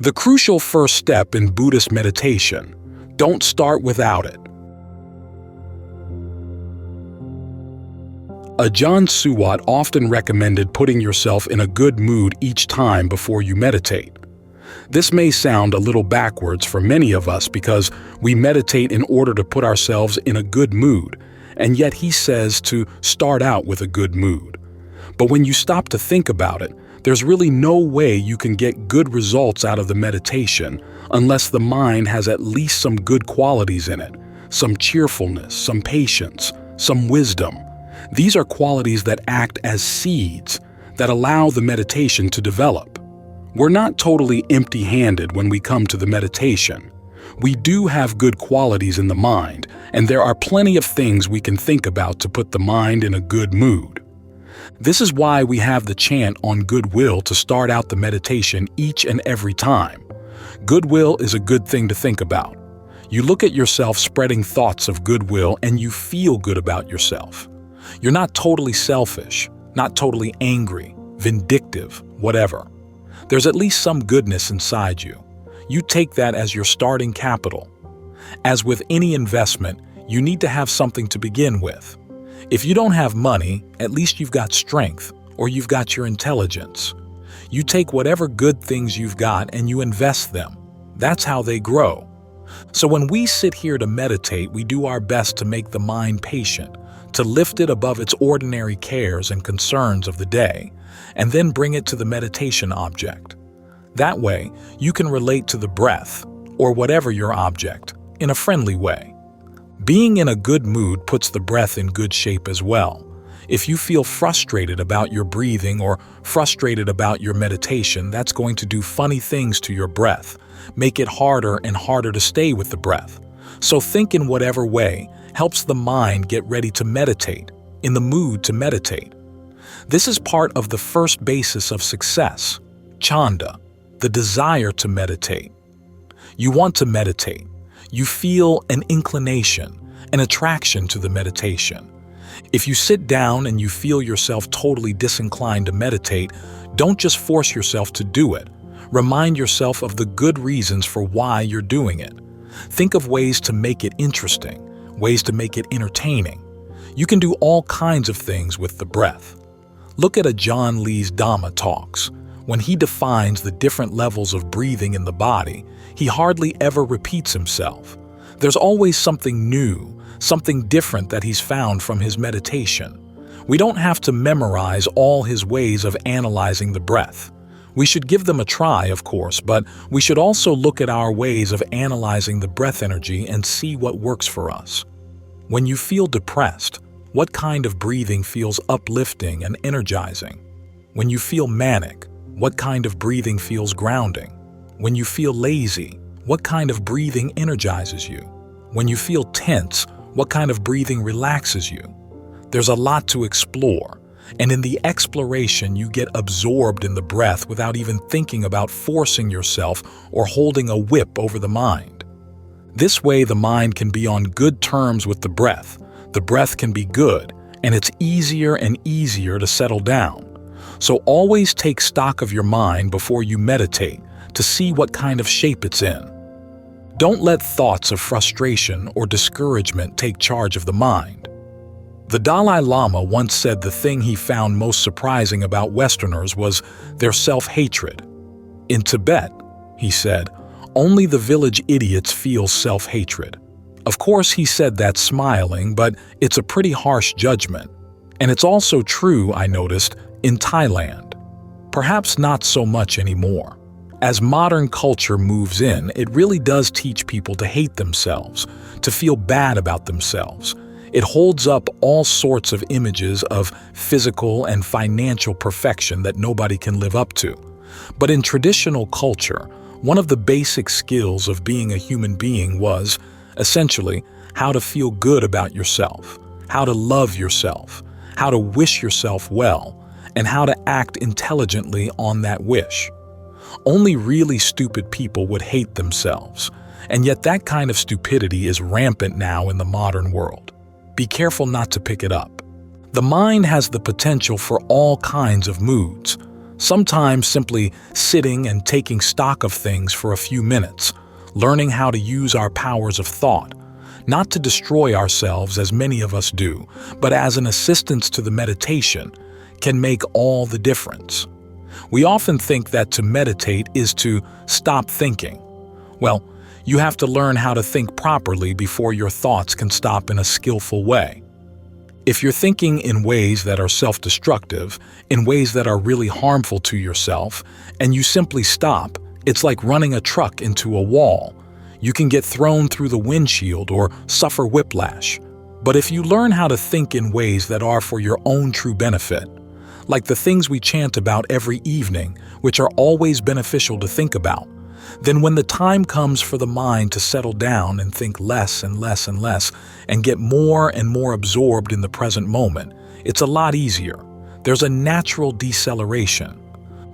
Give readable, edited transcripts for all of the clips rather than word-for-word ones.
The crucial first step in Buddhist meditation. Don't start without it. Ajaan Suwat often recommended putting yourself in a good mood each time before you meditate. This may sound a little backwards for many of us because we meditate in order to put ourselves in a good mood, and yet he says to start out with a good mood. But when you stop to think about it, there's really no way you can get good results out of the meditation unless the mind has at least some good qualities in it, some cheerfulness, some patience, some wisdom. These are qualities that act as seeds that allow the meditation to develop. We're not totally empty-handed when we come to the meditation. We do have good qualities in the mind, and there are plenty of things we can think about to put the mind in a good mood. This is why we have the chant on Goodwill to start out the meditation each and every time. Goodwill is a good thing to think about. You look at yourself spreading thoughts of goodwill and you feel good about yourself. You're not totally selfish, not totally angry, vindictive, whatever. There's at least some goodness inside you. You take that as your starting capital. As with any investment, you need to have something to begin with. If you don't have money, at least you've got strength, or you've got your intelligence. You take whatever good things you've got and you invest them. That's how they grow. So when we sit here to meditate, we do our best to make the mind patient, to lift it above its ordinary cares and concerns of the day, and then bring it to the meditation object. That way, you can relate to the breath, or whatever your object, in a friendly way. Being in a good mood puts the breath in good shape as well. If you feel frustrated about your breathing or frustrated about your meditation, that's going to do funny things to your breath, make it harder and harder to stay with the breath. So think in whatever way helps the mind get ready to meditate, in the mood to meditate. This is part of the first basis of success, chanda, the desire to meditate. You want to meditate. You feel an inclination, an attraction to the meditation. If you sit down and you feel yourself totally disinclined to meditate, don't just force yourself to do it. Remind yourself of the good reasons for why you're doing it. Think of ways to make it interesting, ways to make it entertaining. You can do all kinds of things with the breath. Look at Ajaan Lee's Dhamma talks. When he defines the different levels of breathing in the body, he hardly ever repeats himself. There's always something new, something different that he's found from his meditation. We don't have to memorize all his ways of analyzing the breath. We should give them a try, of course, but we should also look at our ways of analyzing the breath energy and see what works for us. When you feel depressed, what kind of breathing feels uplifting and energizing? When you feel manic, what kind of breathing feels grounding? When you feel lazy, what kind of breathing energizes you? When you feel tense, what kind of breathing relaxes you? There's a lot to explore, and in the exploration you get absorbed in the breath without even thinking about forcing yourself or holding a whip over the mind. This way the mind can be on good terms with the breath can be good, and it's easier and easier to settle down. So always take stock of your mind before you meditate to see what kind of shape it's in. Don't let thoughts of frustration or discouragement take charge of the mind. The Dalai Lama once said the thing he found most surprising about Westerners was their self-hatred. In Tibet, he said, only the village idiots feel self-hatred. Of course, he said that smiling, but it's a pretty harsh judgment. And it's also true, I noticed, in Thailand. Perhaps not so much anymore. As modern culture moves in, it really does teach people to hate themselves, to feel bad about themselves. It holds up all sorts of images of physical and financial perfection that nobody can live up to. But in traditional culture, one of the basic skills of being a human being was, essentially, how to feel good about yourself, how to love yourself, how to wish yourself well, and how to act intelligently on that wish. Only really stupid people would hate themselves, and yet that kind of stupidity is rampant now in the modern world. Be careful not to pick it up. The mind has the potential for all kinds of moods. Sometimes simply sitting and taking stock of things for a few minutes, learning how to use our powers of thought, not to destroy ourselves as many of us do, but as an assistance to the meditation, can make all the difference. We often think that to meditate is to stop thinking. Well, you have to learn how to think properly before your thoughts can stop in a skillful way. If you're thinking in ways that are self-destructive, in ways that are really harmful to yourself, and you simply stop, it's like running a truck into a wall. You can get thrown through the windshield or suffer whiplash. But if you learn how to think in ways that are for your own true benefit, like the things we chant about every evening, which are always beneficial to think about, then when the time comes for the mind to settle down and think less and less and less and get more and more absorbed in the present moment, it's a lot easier. There's a natural deceleration.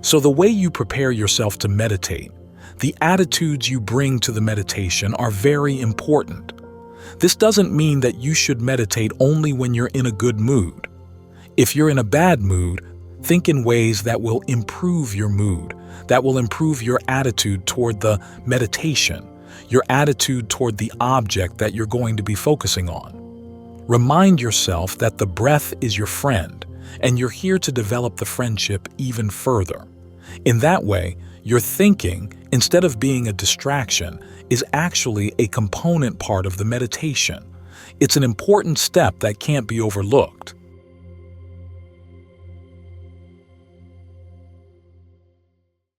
So the way you prepare yourself to meditate, the attitudes you bring to the meditation are very important. This doesn't mean that you should meditate only when you're in a good mood. If you're in a bad mood, think in ways that will improve your mood, that will improve your attitude toward the meditation, your attitude toward the object that you're going to be focusing on. Remind yourself that the breath is your friend, and you're here to develop the friendship even further. In that way, your thinking, instead of being a distraction, is actually a component part of the meditation. It's an important step that can't be overlooked.